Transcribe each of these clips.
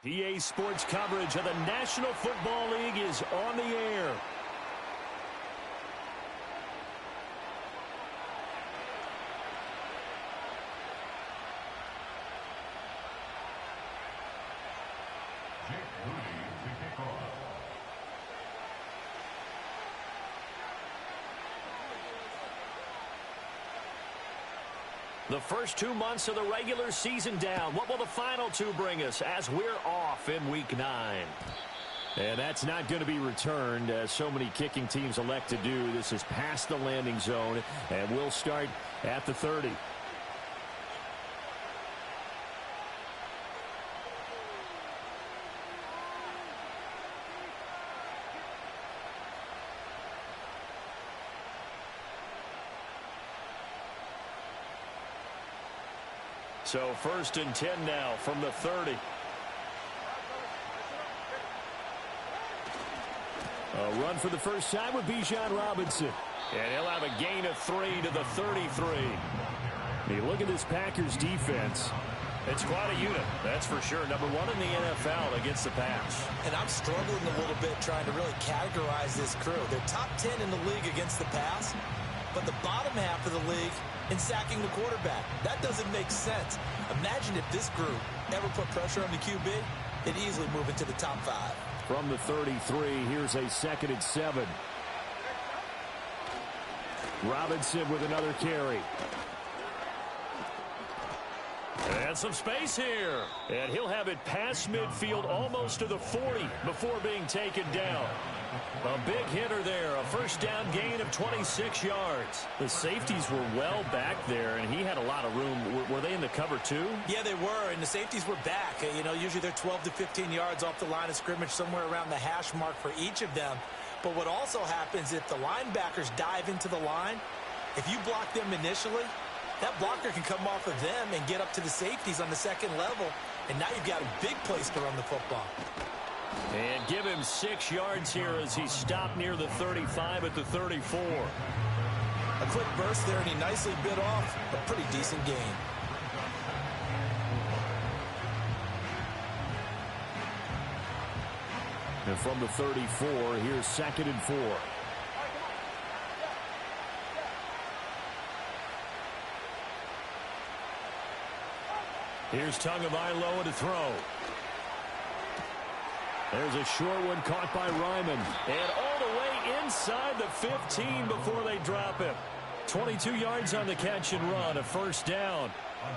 PA Sports coverage of the National Football League is on the air. The first 2 months of the regular season down. What will the final two bring us as we're off in Week 9? And that's not going to be returned, as so many kicking teams elect to do. This is past the landing zone, and we'll start at the 30. So 1st and 10 now from the 30. A run for the first time with Bijan Robinson. And he'll have a gain of 3 to the 33. You look at this Packers defense. It's quite a unit, that's for sure. Number 1 in the NFL against the pass. And I'm struggling a little bit trying to really categorize this crew. They're top 10 in the league against the pass, but the bottom half of the league in sacking the quarterback. That doesn't make sense. Imagine if this group ever put pressure on the QB, it'd easily move into the top 5. From the 33, here's a 2nd and 7. Robinson with another carry. And some space here. And he'll have it past midfield almost to the 40 before being taken down. A big hitter there. A first down gain of 26 yards. The safeties were well back there, and he had a lot of room. Were they in the cover too? Yeah, they were, and the safeties were back. You know, usually they're 12 to 15 yards off the line of scrimmage, somewhere around the hash mark for each of them. But what also happens if the linebackers dive into the line, if you block them initially, that blocker can come off of them and get up to the safeties on the second level, and now you've got a big place to run the football. And give him 6 yards here as he stopped near the 35 at the 34. A quick burst there, and he nicely bit off a pretty decent gain. And from the 34, here's 2nd and 4. Here's Tagovailoa to throw. There's a short one caught by Ryman. And all the way inside the 15 before they drop him. 22 yards on the catch and run, a first down.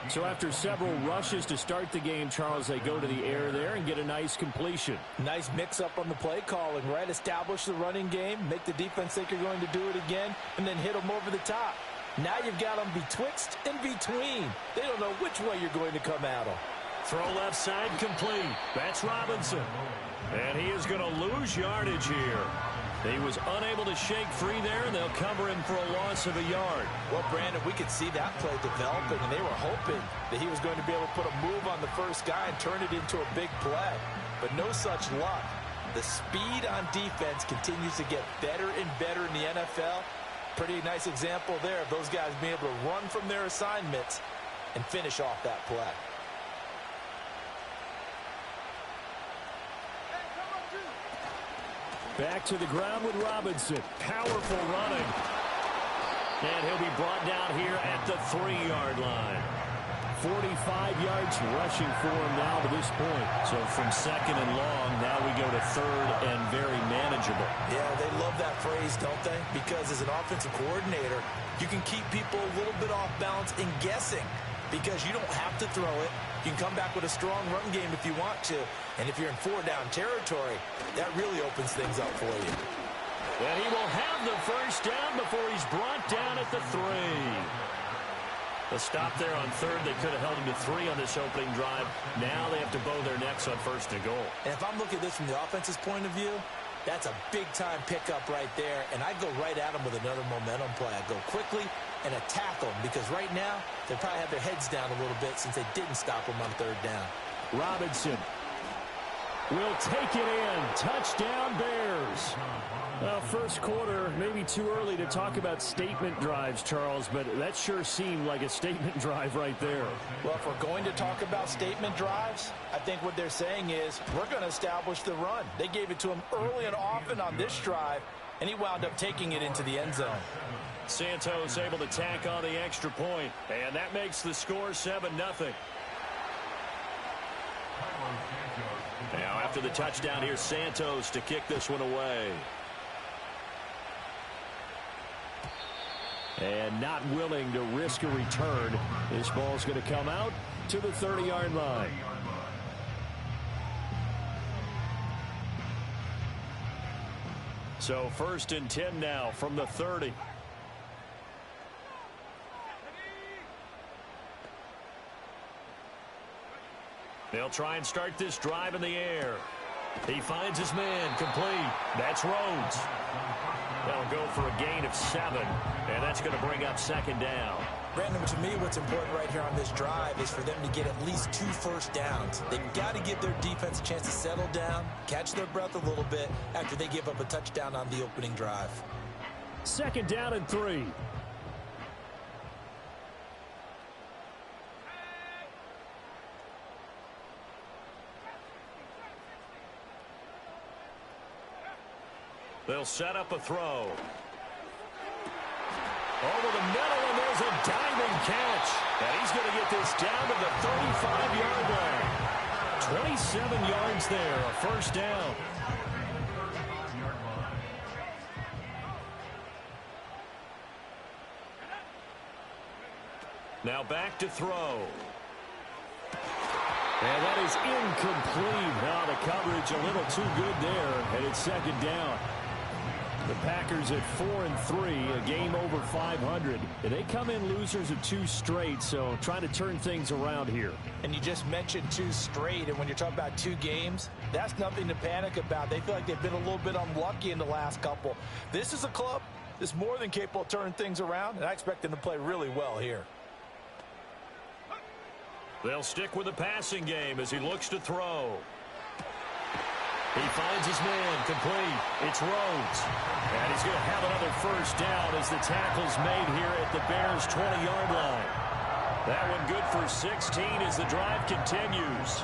So after several rushes to start the game, Charles, they go to the air there and get a nice completion. Nice mix-up on the play calling, right? Establish the running game, make the defense think you're going to do it again, and then hit them over the top. Now you've got them betwixt and between. They don't know which way you're going to come at them. Throw left side complete. That's Robinson. And he is going to lose yardage here. He was unable to shake free there, and they'll cover him for a loss of a yard. Well, Brandon, we could see that play developing, and they were hoping that he was going to be able to put a move on the first guy and turn it into a big play. But no such luck. The speed on defense continues to get better and better in the NFL. Pretty nice example there of those guys being able to run from their assignments and finish off that play. Back to the ground with Robinson. Powerful running. And he'll be brought down here at the 3-yard line. 45 yards rushing for him now to this point. So from 2nd and long, now we go to 3rd and very manageable. Yeah, they love that phrase, don't they? Because as an offensive coordinator, you can keep people a little bit off balance and guessing because you don't have to throw it. You can come back with a strong run game if you want to. And if you're in 4-down territory, that really opens things up for you. And he will have the first down before he's brought down at the 3. The stop there on 3rd. They could have held him to 3 on this opening drive. Now they have to bow their necks on 1st and goal. And if I'm looking at this from the offense's point of view, that's a big-time pickup right there. And I'd go right at them with another momentum play. I'd go quickly and attack them because right now they probably have their heads down a little bit since they didn't stop them on 3rd down. Robinson. will take it in. Touchdown, Bears. Well, first quarter, maybe too early to talk about statement drives, Charles, but that sure seemed like a statement drive right there. Well, if we're going to talk about statement drives, I think what they're saying is we're going to establish the run. They gave it to him early and often on this drive, and he wound up taking it into the end zone. Santos able to tack on the extra point, and that makes the score 7-0. Now, after the touchdown, here's Santos to kick this one away. And not willing to risk a return. This ball's going to come out to the 30-yard line. So 1st and 10 now from the 30. They'll try and start this drive in the air. He finds his man, complete. That's Rhodes. They'll go for a gain of 7, and that's going to bring up 2nd down. Brandon, to me, what's important right here on this drive is for them to get at least 2 first downs. They've got to give their defense a chance to settle down, catch their breath a little bit after they give up a touchdown on the opening drive. 2nd down and 3. They'll set up a throw. Over the middle, and there's a diving catch. And he's going to get this down to the 35-yard line. 27 yards there, a 1st down. Now back to throw. And that is incomplete. Now the coverage a little too good there, and it's 2nd down. The Packers at 4-3, a game over 500. They come in losers of 2 straight, so trying to turn things around here. And you just mentioned 2 straight, and when you're talking about 2 games, that's nothing to panic about. They feel like they've been a little bit unlucky in the last couple. This is a club that's more than capable of turning things around, and I expect them to play really well here. They'll stick with the passing game as he looks to throw. He finds his man, complete. It's Rhodes. And he's going to have another 1st down as the tackle's made here at the Bears' 20-yard line. That one good for 16 as the drive continues.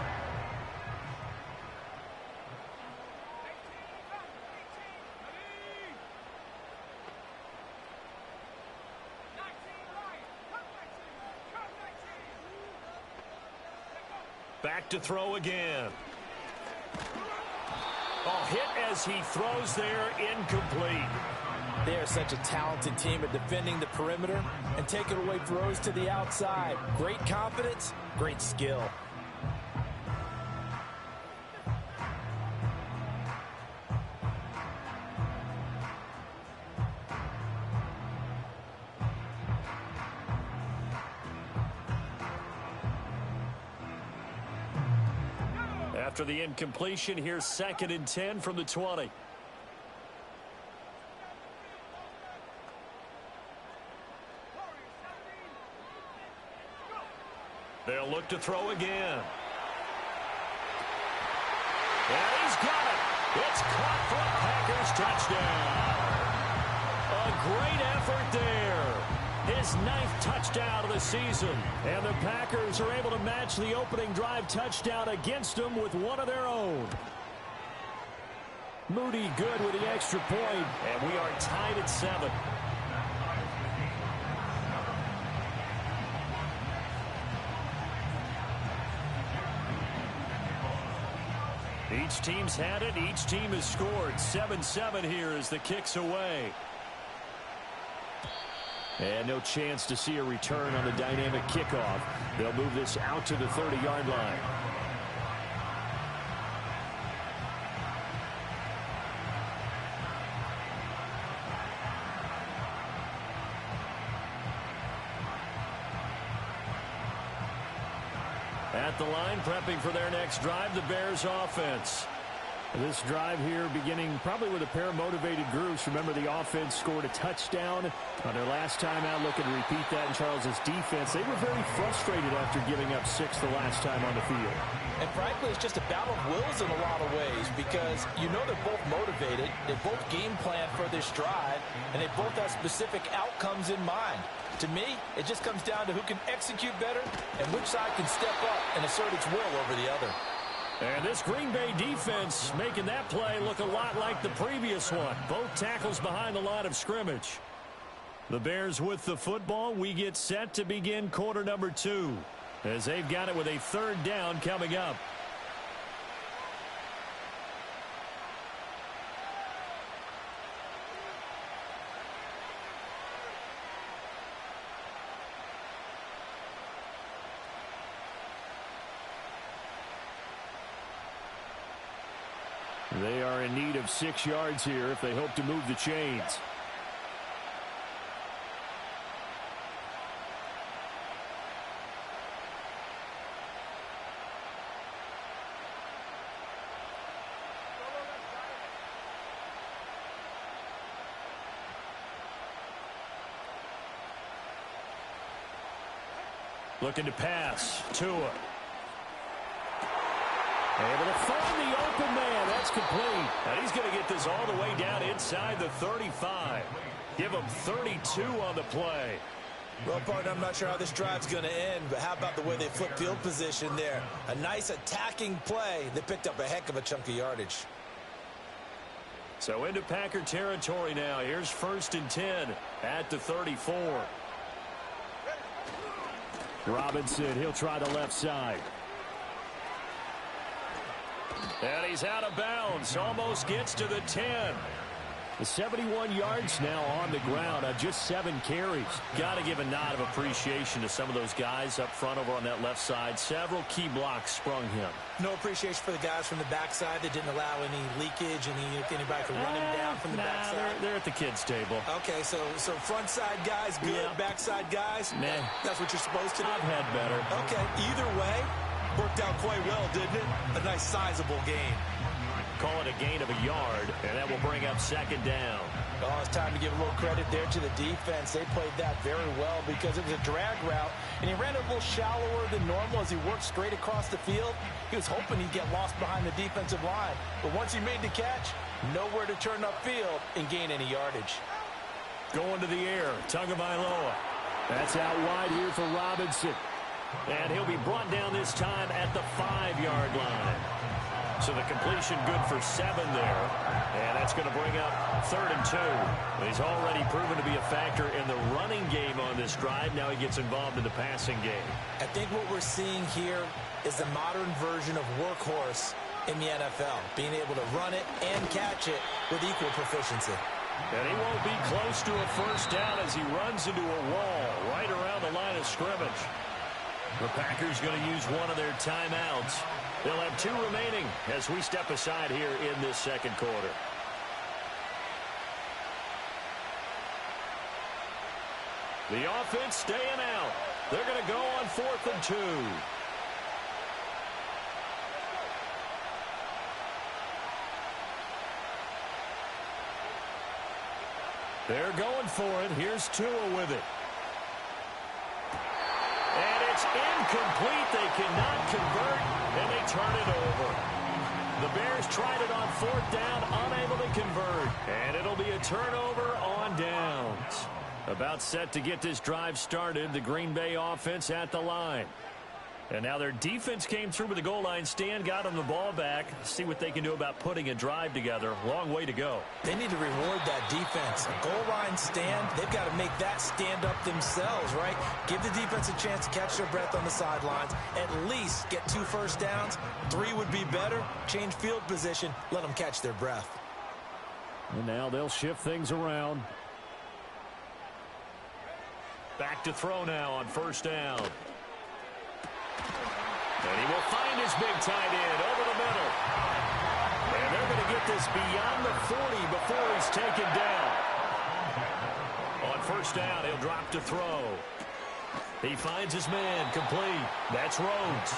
Back to throw again. Oh, hit as he throws there, incomplete. They are such a talented team at defending the perimeter and taking away throws to the outside. Great confidence, great skill. After the incompletion, here's 2nd and 10 from the 20. They'll look to throw again. And he's got it. It's caught for a Packers touchdown. A great effort there. His 9th touchdown of the season. And the Packers are able to match the opening drive touchdown against them with one of their own. Moody good with the extra point. And we are tied at 7. Each team's had it. Each team has scored. 7-7 here as the kick's away. And no chance to see a return on the dynamic kickoff. They'll move this out to the 30-yard line. At the line, prepping for their next drive, the Bears offense. This drive here beginning probably with a pair of motivated groups. Remember, the offense scored a touchdown on their last time out. Looking to repeat that in Charles's defense. They were very frustrated after giving up 6 the last time on the field. And frankly, it's just a battle of wills in a lot of ways because you know they're both motivated. They both game plan for this drive, and they both have specific outcomes in mind. To me, it just comes down to who can execute better and which side can step up and assert its will over the other. And this Green Bay defense making that play look a lot like the previous one. Both tackles behind the line of scrimmage. The Bears with the football. We get set to begin quarter number 2 as they've got it with a 3rd down coming up. They are in need of 6 yards here if they hope to move the chains. Looking to pass. Tua. Able to find the open man. That's complete. And he's going to get this all the way down inside the 35. Give him 32 on the play. Well, partner, I'm not sure how this drive's going to end, but how about the way they flip field position there? A nice attacking play. They picked up a heck of a chunk of yardage. So into Packer territory now. Here's 1st and 10 at the 34. Robinson, he'll try the left side. And he's out of bounds. Almost gets to the 10. The 71 yards now on the ground on just 7 carries. Got to give a nod of appreciation to some of those guys up front over on that left side. Several key blocks sprung him. No appreciation for the guys from the backside that didn't allow any leakage, anybody from running down from the backside. They're at the kids' table. Okay, so front side guys good, yeah. Backside guys, nah. That's what you're supposed to do? I've had better. Okay, either way, worked out quite well, didn't it? A nice sizable gain. Call it a gain of a yard, and that will bring up 2nd down. Oh, it's time to give a little credit there to the defense. They played that very well because it was a drag route, and he ran it a little shallower than normal as he worked straight across the field. He was hoping he'd get lost behind the defensive line, but once he made the catch, nowhere to turn upfield and gain any yardage. Going to the air, Tagovailoa. That's out wide here for Robinson. And he'll be brought down this time at the 5-yard line. So the completion good for 7 there. And that's going to bring up 3rd and 2. He's already proven to be a factor in the running game on this drive. Now he gets involved in the passing game. I think what we're seeing here is the modern version of workhorse in the NFL. Being able to run it and catch it with equal proficiency. And he won't be close to a 1st down as he runs into a wall right around the line of scrimmage. The Packers going to use one of their timeouts. They'll have 2 remaining as we step aside here in this 2nd quarter. The offense staying out. They're going to go on 4th and 2. They're going for it. Here's Tua with it. And it's incomplete. They cannot convert, and they turn it over. The Bears tried it on 4th down, unable to convert. And it'll be a turnover on downs. About set to get this drive started, the Green Bay offense at the line. And now their defense came through with the goal line stand, got them the ball back. See what they can do about putting a drive together. Long way to go. They need to reward that defense. A goal line stand, they've got to make that stand up themselves, right? Give the defense a chance to catch their breath on the sidelines. At least get 2 first downs. 3 would be better. Change field position. Let them catch their breath. And now they'll shift things around. Back to throw now on 1st down. And he will find his big tight end over the middle. And they're going to get this beyond the 40 before he's taken down. On 1st down, he'll drop to throw. He finds his man, complete. That's Rhodes.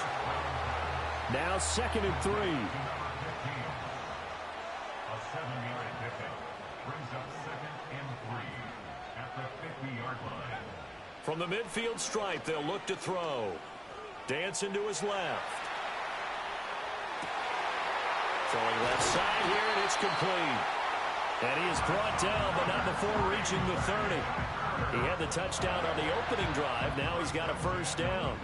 Now 2nd and 3. 7-yard pickup. Brings up 2nd and 3 at the 50-yard line. From the midfield stripe, they'll look to throw. Dancing to his left. Throwing left side here, and it's complete. And he is brought down, but not before reaching the 30. He had the touchdown on the opening drive. Now he's got a first down.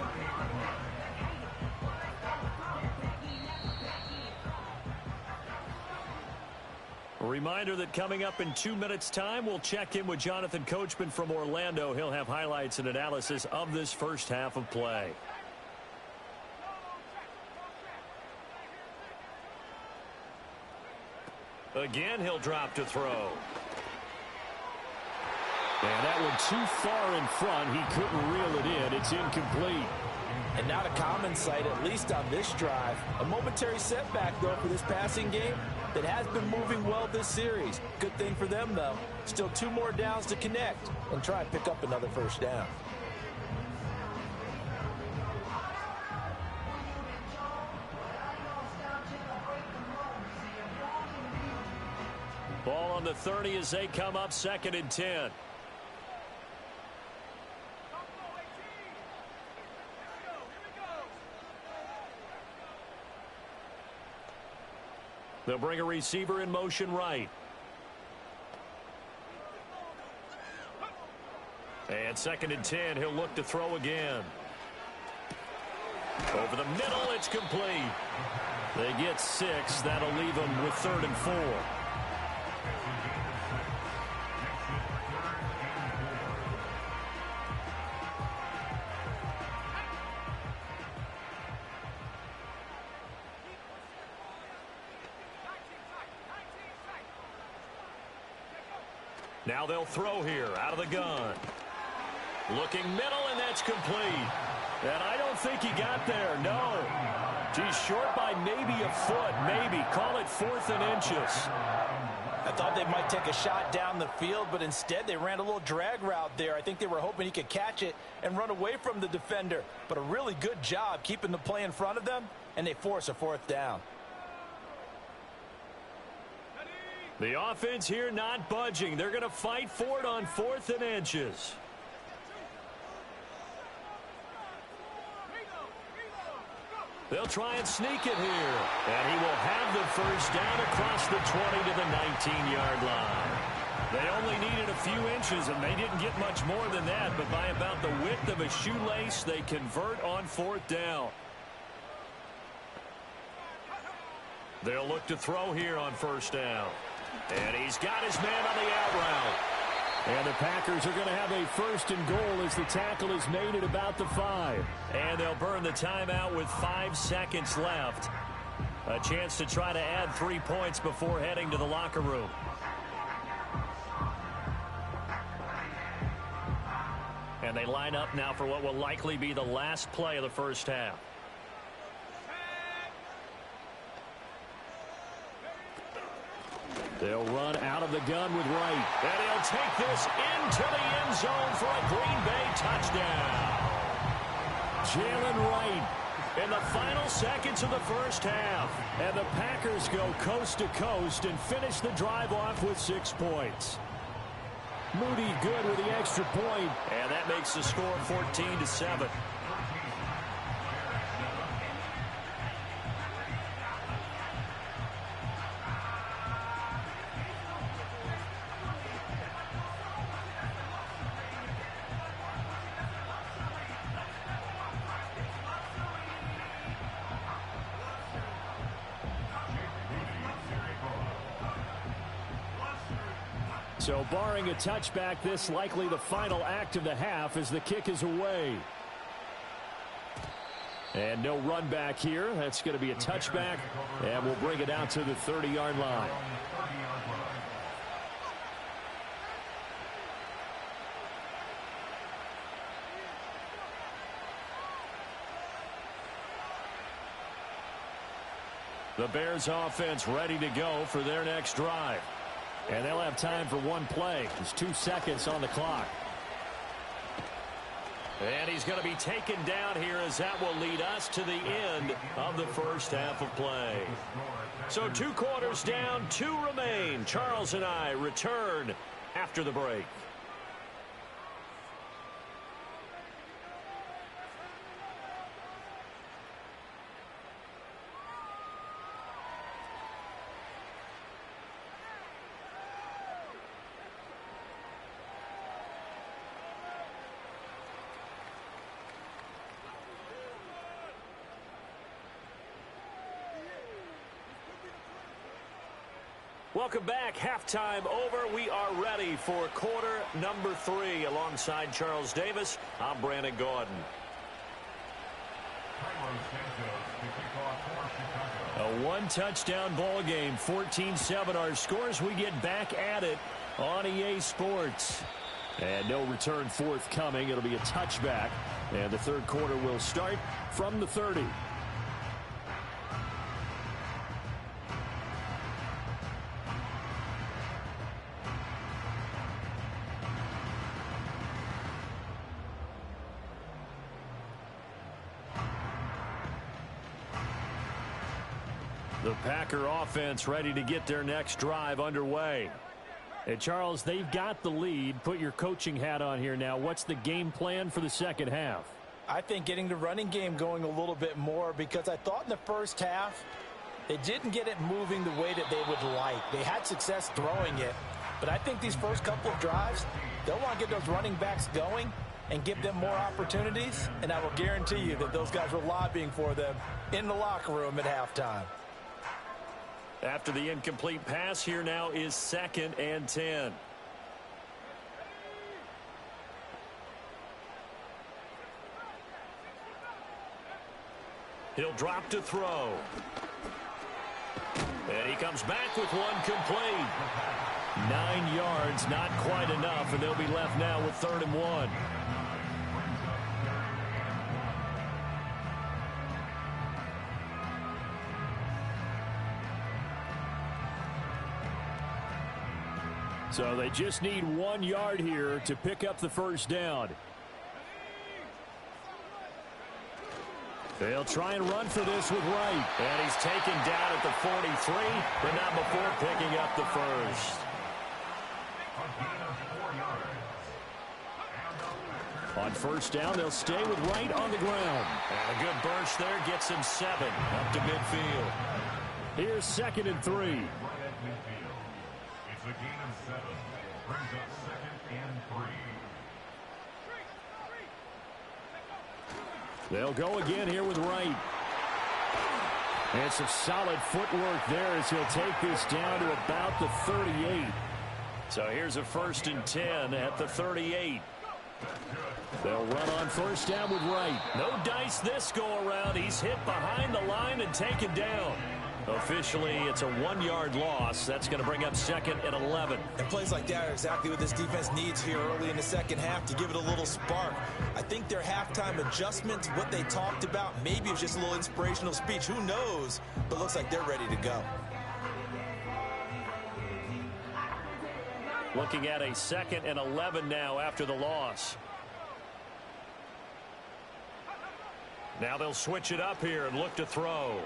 A reminder that coming up in 2 minutes' time, we'll check in with Jonathan Coachman from Orlando. He'll have highlights and analysis of this first half of play. Again, he'll drop to throw. And that one too far in front. He couldn't reel it in. It's incomplete. And not a common sight, at least on this drive. A momentary setback, though, for this passing game that has been moving well this series. Good thing for them, though. Still 2 more downs to connect and try and pick up another first down. Ball on the 30 as they come up 2nd and 10. They'll bring a receiver in motion right. And 2nd and 10, he'll look to throw again. Over the middle, it's complete. They get 6. That'll leave them with 3rd and 4. Now they'll throw here out of the gun. Looking middle, and that's complete. And I don't think he got there. No. He's short by maybe a foot. Maybe. Call it 4th and inches. I thought they might take a shot down the field, but instead they ran a little drag route there. I think they were hoping he could catch it and run away from the defender. But a really good job keeping the play in front of them, and they force a 4th down. The offense here not budging. They're going to fight for it on 4th and inches. They'll try and sneak it here. And he will have the first down across the 20 to the 19-yard line. They only needed a few inches, and they didn't get much more than that. But by about the width of a shoelace, they convert on 4th down. They'll look to throw here on 1st down. And he's got his man on the out route. And the Packers are going to have a 1st and goal as the tackle is made at about the 5. And they'll burn the timeout with 5 seconds left. A chance to try to add 3 points before heading to the locker room. And they line up now for what will likely be the last play of the first half. They'll run out of the gun with Wright. And he'll take this into the end zone for a Green Bay touchdown. Jalen Wright in the final seconds of the first half. And the Packers go coast to coast and finish the drive off with 6 points. Moody good with the extra point. And that makes the score 14-7. So barring a touchback, this likely the final act of the half as the kick is away. And no run back here. That's going to be a touchback, and we'll bring it out to the 30-yard line. The Bears offense ready to go for their next drive. And they'll have time for one play. There's 2 seconds on the clock. And he's going to be taken down here as that will lead us to the end of the first half of play. So 2 quarters down, 2 remain. Charles and I return after the break. Welcome back. Halftime over. We are ready for quarter number 3. Alongside Charles Davis, I'm Brandon Gaudin. A 1-touchdown ball game, 14-7 our scores. We get back at it on EA Sports. And no return forthcoming. It'll be a touchback. And the third quarter will start from the 30. The Packer offense ready to get their next drive underway. And Charles, they've got the lead. Put your coaching hat on here now. What's the game plan for the second half? I think getting the running game going a little bit more, because I thought in the first half they didn't get it moving the way that they would like. They had success throwing it, but I think these first couple of drives, they'll want to get those running backs going and give them more opportunities, and I will guarantee you that those guys were lobbying for them in the locker room at halftime. After the incomplete pass, here now is 2nd and 10. He'll drop to throw. And he comes back with one complete. 9 yards, not quite enough, and they'll be left now with 3rd and 1. So they just need 1 yard here to pick up the first down. They'll try and run for this with Wright. And he's taken down at the 43, but not before picking up the first. On first down, they'll stay with Wright on the ground. And a good burst there gets him 7 up to midfield. Here's 2nd and 3. It's a gain of 7. Brings up 2nd and 3. They'll go again here with Wright. And some solid footwork there as he'll take this down to about the 38. So here's a 1st and 10 at the 38. They'll run on first down with Wright. No dice this go around. He's hit behind the line and taken down. Officially, it's a 1 yard loss. That's going to bring up 2nd and 11. And plays like that are exactly what this defense needs here early in the second half to give it a little spark. I think their halftime adjustments, what they talked about, maybe it was just a little inspirational speech. Who knows? But looks like they're ready to go. Looking at a 2nd and 11 now after the loss. Now they'll switch it up here and look to throw.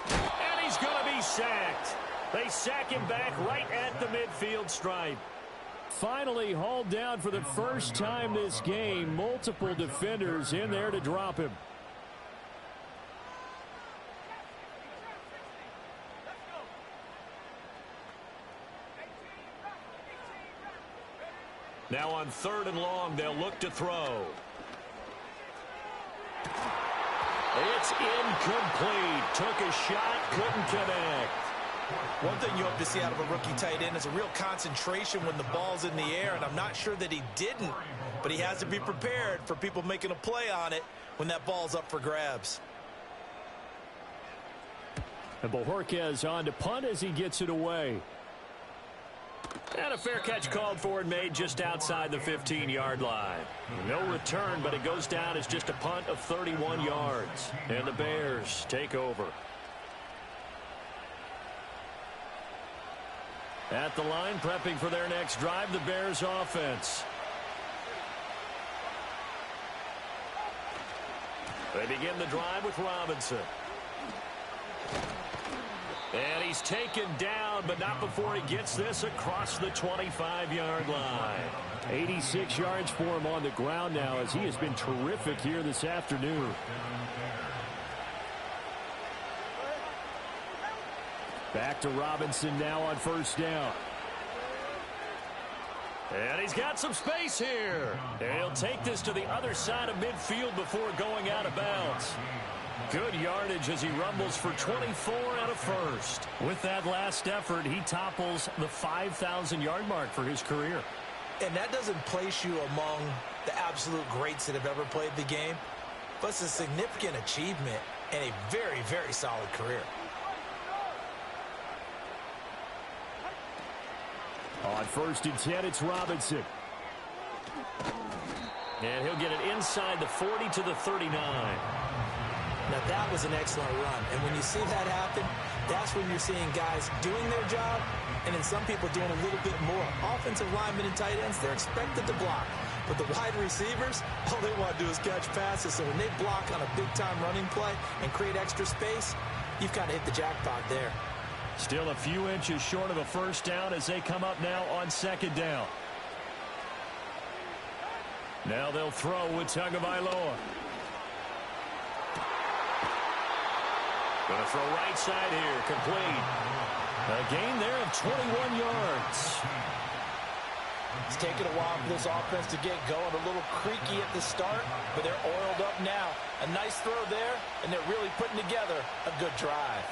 And he's going to be sacked. They sack him back right at the midfield stripe. Finally hauled down for the first time this game. Multiple defenders in there to drop him. Now on 3rd and long, they'll look to throw. It's incomplete. Took a shot, couldn't connect. One thing you hope to see out of a rookie tight end is a real concentration when the ball's in the air, and I'm not sure that he didn't, but he has to be prepared for people making a play on it when that ball's up for grabs. And Bojorquez on to punt as he gets it away. And a fair catch called for and made just outside the 15-yard line. No return, but it goes down as just a punt of 31 yards. And the Bears take over. At the line, prepping for their next drive, the Bears offense. They begin the drive with Robinson. And he's taken down, but not before he gets this across the 25-yard line. 86 yards for him on the ground now, as he has been terrific here this afternoon. Back to Robinson now on first down. And he's got some space here. And he'll take this to the other side of midfield before going out of bounds. Good yardage as he rumbles for 24 and a first. With that last effort, he topples the 5,000-yard mark for his career. And that doesn't place you among the absolute greats that have ever played the game, but it's a significant achievement and a very, very solid career. On first and 10, it's Robinson. And he'll get it inside the 40 to the 39. Now, that was an excellent run. And when you see that happen, that's when you're seeing guys doing their job and then some people doing a little bit more. Offensive linemen and tight ends, they're expected to block. But the wide receivers, all they want to do is catch passes. So when they block on a big-time running play and create extra space, you've kind of hit the jackpot there. Still a few inches short of a first down as they come up now on second down. Now they'll throw with Tagovailoa. Going to throw right side here, complete. A gain there of 21 yards. It's taken a while for this offense to get going. A little creaky at the start, but they're oiled up now. A nice throw there, and they're really putting together a good drive.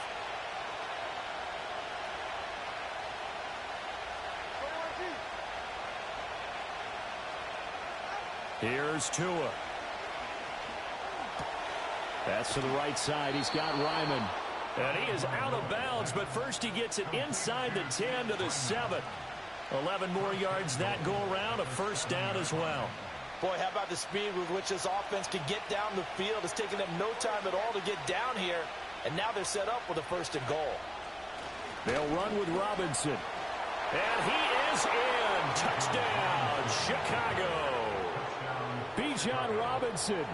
Here's Tua. Pass to the right side. He's got Ryman. And he is out of bounds, but first he gets it inside the 10 to the 7. 11 more yards that go around, a first down as well. Boy, how about the speed with which this offense can get down the field? It's taken them no time at all to get down here, and now they're set up with a first and goal. They'll run with Robinson. And he is in. Touchdown, Chicago. Bijan Robinson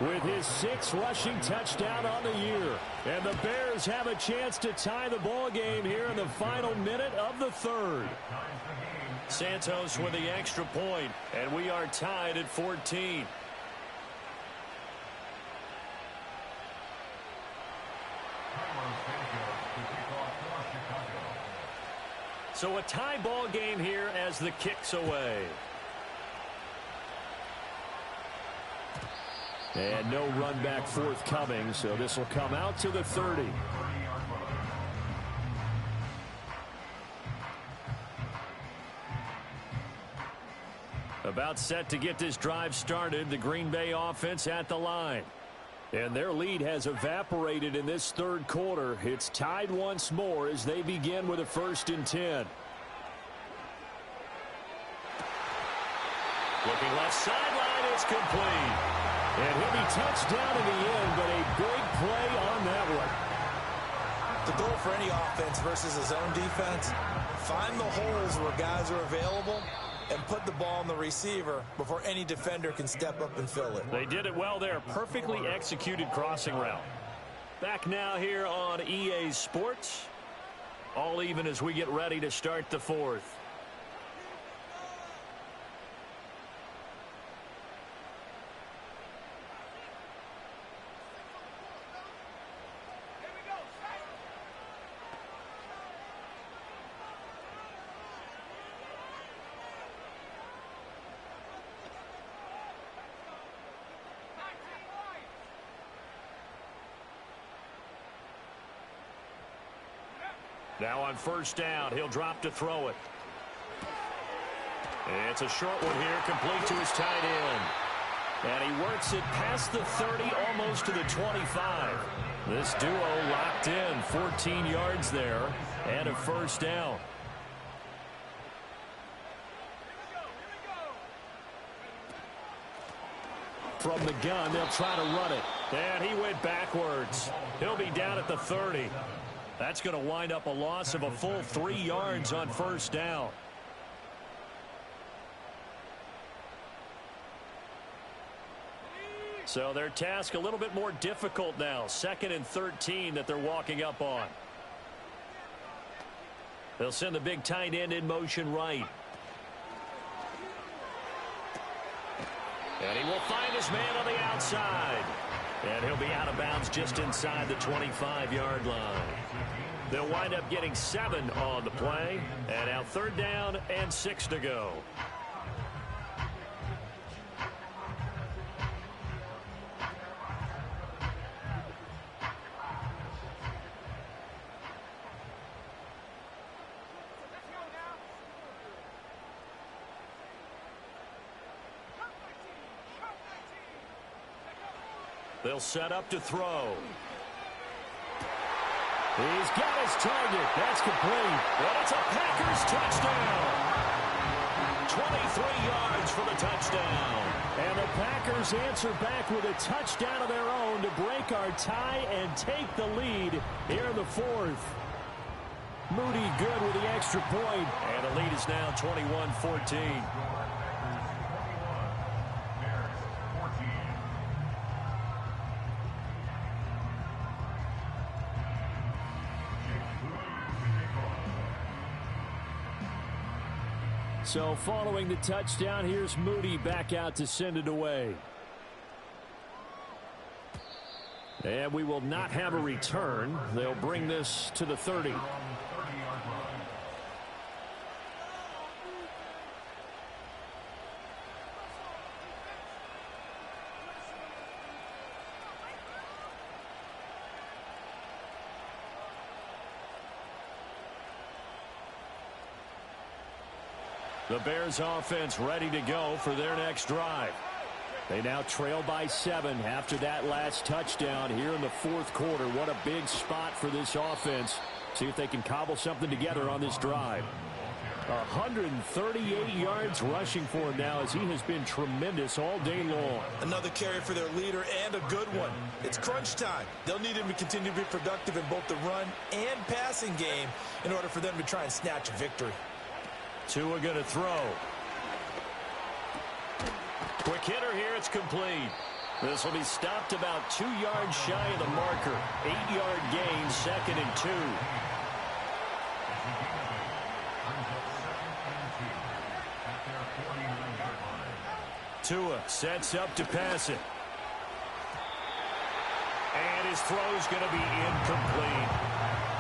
with his 6th rushing touchdown on the year. And the Bears have a chance to tie the ball game here in the final minute of the third. Santos with the extra point, and we are tied at 14. So a tie ball game here as the kick's away. And no run back forthcoming, so this will come out to the 30. About set to get this drive started, the Green Bay offense at the line. And their lead has evaporated in this third quarter. It's tied once more as they begin with a first and 10. Looking left sideline, it's complete. And he'll be touched down in the end, but a big play on that one. The goal for any offense versus a zone defense, find the holes where guys are available and put the ball on the receiver before any defender can step up and fill it. They did it well there. Perfectly executed crossing route. Back now here on EA Sports. All even as we get ready to start the fourth. Now on first down, he'll drop to throw it. It's a short one here, complete to his tight end. And he works it past the 30, almost to the 25. This duo locked in, 14 yards there, and a first down. From the gun, they'll try to run it. And he went backwards. He'll be down at the 30. That's going to wind up a loss of a full 3 yards on first down. So their task a little bit more difficult now. 2nd and 13 that they're walking up on. They'll send the big tight end in motion right. And he will find his man on the outside. And he'll be out of bounds just inside the 25-yard line. They'll wind up getting 7 on the play. And now 3rd down and 6 to go. They'll set up to throw. He's got his target. That's complete. And it's a Packers touchdown. 23 yards for the touchdown. And the Packers answer back with a touchdown of their own to break our tie and take the lead here in the 4th. Moody good with the extra point. And the lead is now 21-14. So following the touchdown, here's Moody back out to send it away. And we will not have a return. They'll bring this to the 30. The Bears offense ready to go for their next drive. They now trail by 7 after that last touchdown here in the 4th quarter. What a big spot for this offense. See if they can cobble something together on this drive. 138 yards rushing for him now as he has been tremendous all day long. Another carry for their leader and a good one. It's crunch time. They'll need him to continue to be productive in both the run and passing game in order for them to try and snatch a victory. Tua going to throw. Quick hitter here. It's complete. This will be stopped about 2 yards shy of the marker. 8-yard gain, 2nd and 2. Tua sets up to pass it. And his throw's going to be incomplete.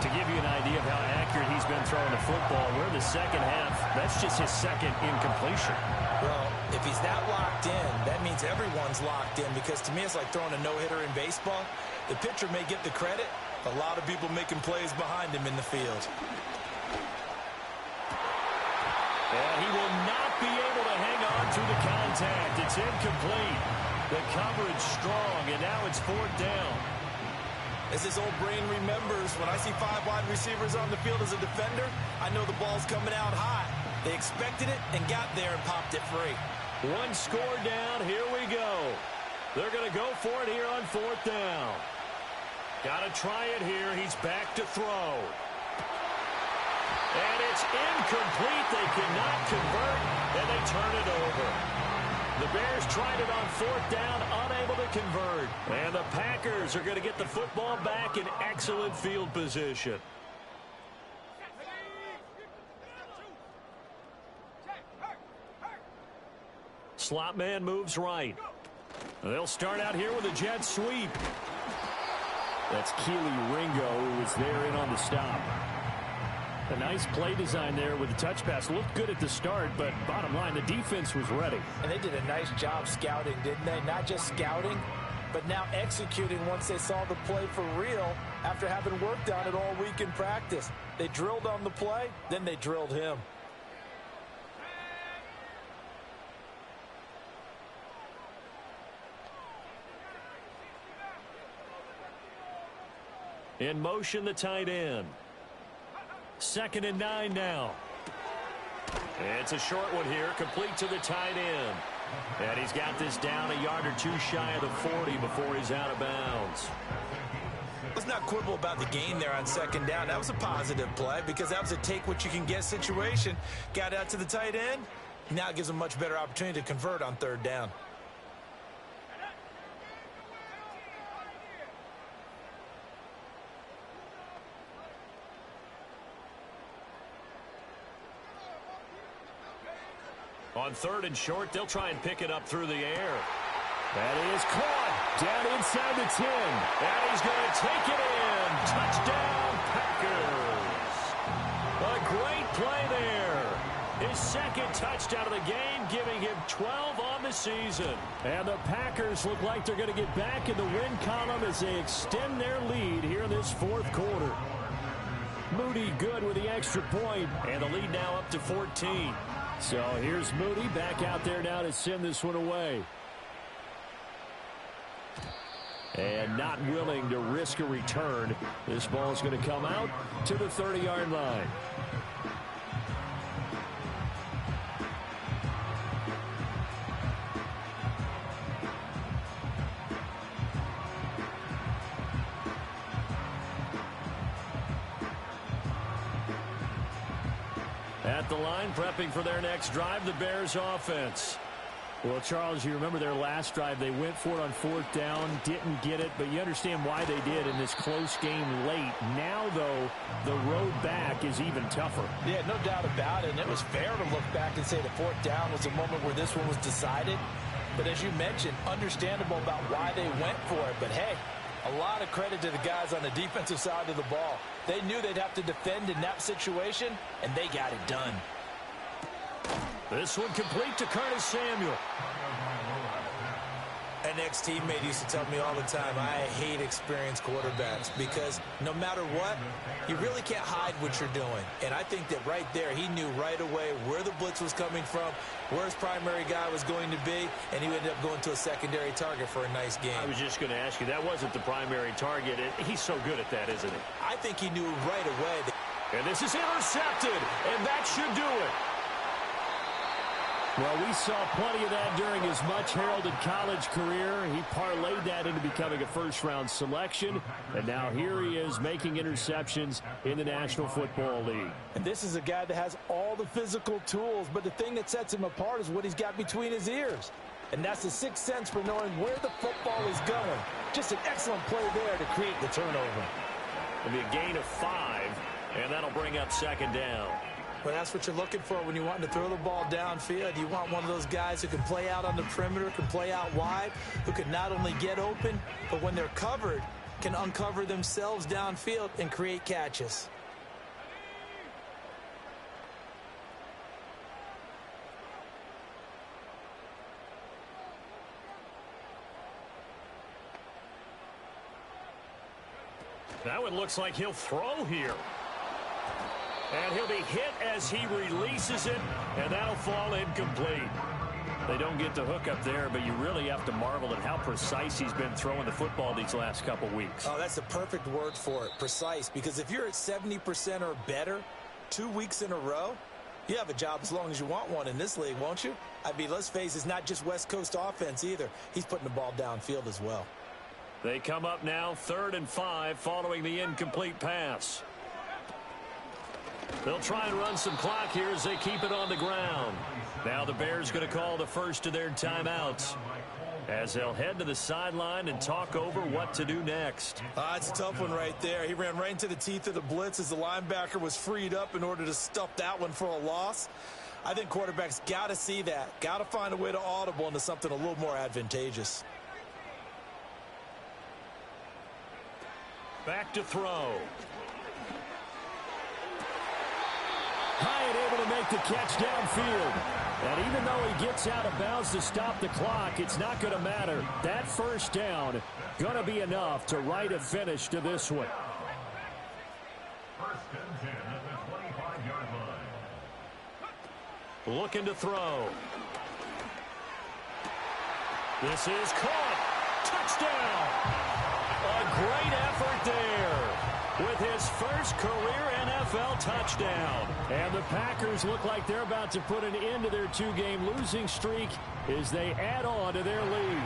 To give you an idea of how accurate he's been throwing the football, we're in the 2nd half. That's just his 2nd incompletion. Well, if he's not locked in, that means everyone's locked in, because to me it's like throwing a no-hitter in baseball. The pitcher may get the credit. A lot of people making plays behind him in the field. And he will not be able to hang on through the contact. It's incomplete. The coverage strong, and now it's 4th down. As his old brain remembers, when I see 5 wide receivers on the field as a defender, I know the ball's coming out high. They expected it and got there and popped it free. 1 score down. Here we go. They're going to go for it here on 4th down. Got to try it here. He's back to throw. And it's incomplete. They cannot convert, and they turn it over. The Bears tried it on 4th down, unable to convert. And the Packers are going to get the football back in excellent field position. Slot man moves right. They'll start out here with a jet sweep. That's Keely Ringo who was there in on the stop. A nice play design there with the touch pass. Looked good at the start, but bottom line, the defense was ready. And they did a nice job scouting, didn't they? Not just scouting, but now executing once they saw the play for real after having worked on it all week in practice. They drilled on the play, then they drilled him. In motion, the tight end. 2nd and 9 now. It's a short one here, complete to the tight end. And he's got this down a yard or 2 shy of the 40 before he's out of bounds. Let's not quibble about the gain there on 2nd down. That was a positive play because that was a take-what-you-can-get situation. Got out to the tight end. Now it gives them a much better opportunity to convert on 3rd down. On 3rd and short, they'll try and pick it up through the air. That is caught down inside the 10. And he's going to take it in. Touchdown, Packers. A great play there. His second touchdown of the game, giving him 12 on the season. And the Packers look like they're going to get back in the win column as they extend their lead here in this fourth quarter. Moody good with the extra point, and the lead now up to 14. So here's Moody back out there now to send this one away. And not willing to risk a return. This ball is going to come out to the 30-yard line. At the line, prepping for their next drive, the Bears offense. Well, Charles, you remember their last drive. They went for it on 4th down, didn't get it, but you understand why they did in this close game late. Now, though, the road back is even tougher. Yeah, no doubt about it, and it was fair to look back and say the 4th down was a moment where this one was decided. But as you mentioned, understandable about why they went for it. But, hey, a lot of credit to the guys on the defensive side of the ball. They knew they'd have to defend in that situation, and they got it done. This one complete to Curtis Samuel. An ex-teammate used to tell me all the time, I hate experienced quarterbacks because no matter what, you really can't hide what you're doing. And I think that right there, he knew right away where the blitz was coming from, where his primary guy was going to be, and he ended up going to a secondary target for a nice game. I was just going to ask you, that wasn't the primary target. He's so good at that, isn't he? I think he knew right away. And this is intercepted, and that should do it. Well, we saw plenty of that during his much-heralded college career. He parlayed that into becoming a first-round selection, and now here he is making interceptions in the National Football League. And this is a guy that has all the physical tools, but the thing that sets him apart is what he's got between his ears. And that's the sixth sense for knowing where the football is going. Just an excellent play there to create the turnover. It'll be a gain of 5, and that'll bring up 2nd down. Well, that's what you're looking for when you want to throw the ball downfield. You want one of those guys who can play out on the perimeter, can play out wide, who can not only get open, but when they're covered, can uncover themselves downfield and create catches. That one looks like he'll throw here. And he'll be hit as he releases it, and that'll fall incomplete. They don't get the hook up there, but you really have to marvel at how precise he's been throwing the football these last couple weeks. Oh, that's the perfect word for it, precise. Because if you're at 70% or better 2 weeks in a row, you have a job as long as you want one in this league, won't you? I mean, let's face it, it's not just West Coast offense either. He's putting the ball downfield as well. They come up now 3rd and 5 following the incomplete pass. They'll try and run some clock here as they keep it on the ground. Now the Bears going to call the first of their timeouts as they'll head to the sideline and talk over what to do next. It's a tough one right there. He ran right into the teeth of the blitz as the linebacker was freed up in order to stuff that one for a loss. I think quarterbacks got to see that. Got to find a way to audible into something a little more advantageous. Back to throw. Hyatt able to make the catch downfield. And even though he gets out of bounds to stop the clock, it's not going to matter. That first down going to be enough to write a finish to this one. 1st and 10 at the 25-yard line. Looking to throw. This is caught. Touchdown. A great effort there with his first career NFL touchdown. And the Packers look like they're about to put an end to their 2-game losing streak as they add on to their lead.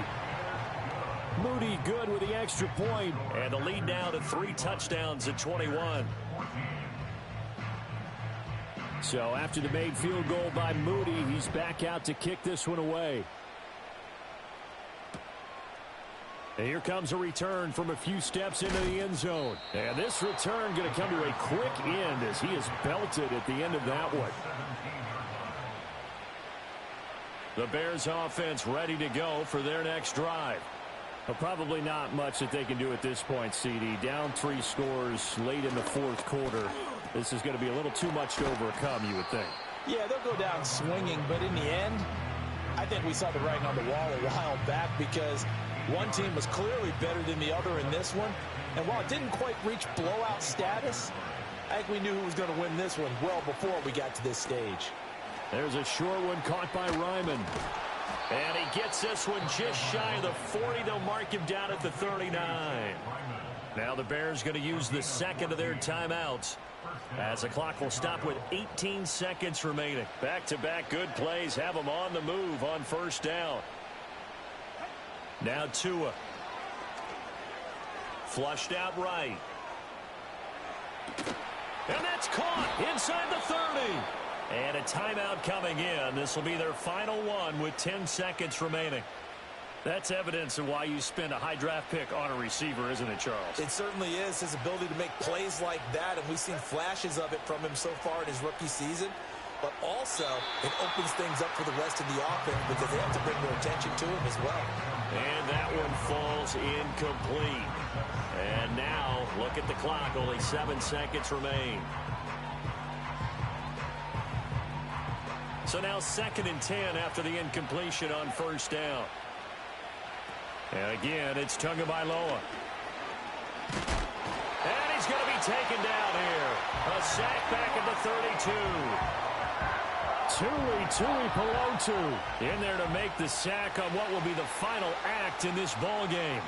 Moody good with the extra point. And the lead now to 3 touchdowns at 21. So after the made field goal by Moody, he's back out to kick this one away. And here comes a return from a few steps into the end zone. And this return going to come to a quick end as he is belted at the end of that one. The Bears offense ready to go for their next drive. Well, probably not much that they can do at this point, CD. Down 3 scores late in the fourth quarter. This is going to be a little too much to overcome, you would think. Yeah, they'll go down swinging, but in the end, I think we saw the writing on the wall a while back because one team was clearly better than the other in this one. And while it didn't quite reach blowout status, I think we knew who was going to win this one well before we got to this stage. There's a short one caught by Ryman. And he gets this one just shy of the 40. They'll mark him down at the 39. Now the Bears going to use the second of their timeouts as the clock will stop with 18 seconds remaining. Back-to-back good plays have them on the move on first down. Now Tua. Flushed out right. And that's caught inside the 30. And a timeout coming in. This will be their final one with 10 seconds remaining. That's evidence of why you spend a high draft pick on a receiver, isn't it, Charles? It certainly is, his ability to make plays like that, and we've seen flashes of it from him so far in his rookie season. But also, it opens things up for the rest of the offense because they have to bring their attention to him as well. And that one falls incomplete. And now, look at the clock. Only 7 seconds remain. So now 2nd and 10 after the incompletion on first down. And again, it's Tagovailoa. And he's going to be taken down here. A sack back at the 32. Tui Pelotu in there to make the sack on what will be the final act in this ball game.